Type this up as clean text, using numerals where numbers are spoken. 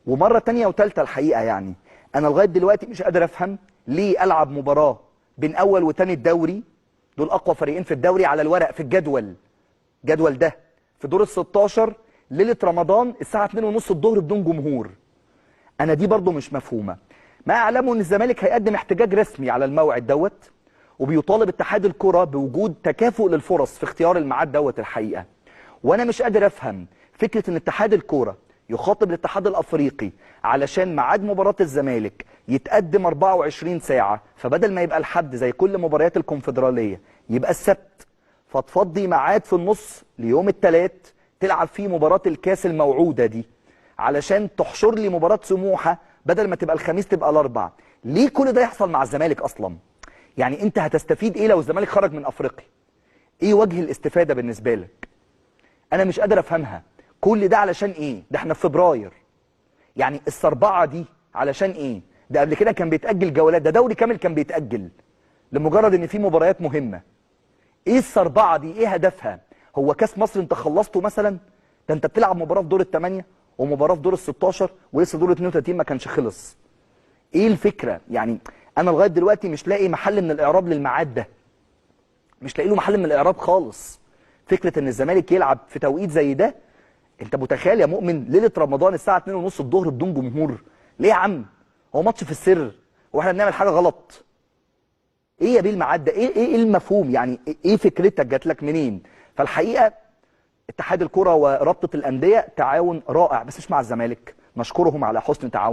ومره تانية وتالتة الحقيقه يعني انا لغايه دلوقتي مش قادر افهم ليه العب مباراه بين اول وتاني الدوري، دول اقوى فريقين في الدوري على الورق في الجدول ده، في دور ال 16 ليله رمضان الساعه 2:30 الظهر بدون جمهور. انا دي برضو مش مفهومه. ما اعلمه ان الزمالك هيقدم احتجاج رسمي على الموعد دوت، وبيطالب اتحاد الكره بوجود تكافؤ للفرص في اختيار الميعاد دوت الحقيقه. وانا مش قادر افهم فكره ان اتحاد الكره يخاطب الاتحاد الافريقي علشان ميعاد مباراه الزمالك يتقدم 24 ساعه، فبدل ما يبقى الحد زي كل مباريات الكونفدراليه يبقى السبت، فتفضي ميعاد في النص ليوم الثلاث تلعب فيه مباراه الكاس الموعوده دي، علشان تحشر لي مباراه سموحه بدل ما تبقى الخميس تبقى الاربع. ليه كل ده يحصل مع الزمالك اصلا؟ يعني انت هتستفيد ايه لو الزمالك خرج من افريقيا؟ ايه وجه الاستفاده بالنسبه لك؟ انا مش قادر افهمها. كل ده علشان ايه؟ ده احنا في فبراير. يعني السربعه دي علشان ايه؟ ده قبل كده كان بيتاجل جولات، ده دوري كامل كان بيتاجل لمجرد ان في مباريات مهمه. ايه السربعه دي؟ ايه هدفها؟ هو كاس مصر انت خلصته مثلا؟ ده انت بتلعب مباراه في دور الثمانيه ومباراه في دور ال 16 ولسه دور 32 ما كانش خلص. ايه الفكره؟ يعني انا لغايه دلوقتي مش لاقي محل من الاعراب للميعاد ده، مش لاقي له محل من الاعراب خالص. فكره ان الزمالك يلعب في توقيت زي ده، انت متخيل يا مؤمن ليله رمضان الساعه 2:30 الظهر بدون جمهور؟ ليه يا عم؟ هو ماتش في السر واحنا بنعمل حاجه غلط؟ ايه يا بيه الميعاد ده؟ ايه المفهوم؟ يعني ايه فكرتك؟ جات لك منين؟ فالحقيقه اتحاد الكره ورابطه الانديه تعاون رائع، بس مش مع الزمالك، نشكرهم على حسن تعاون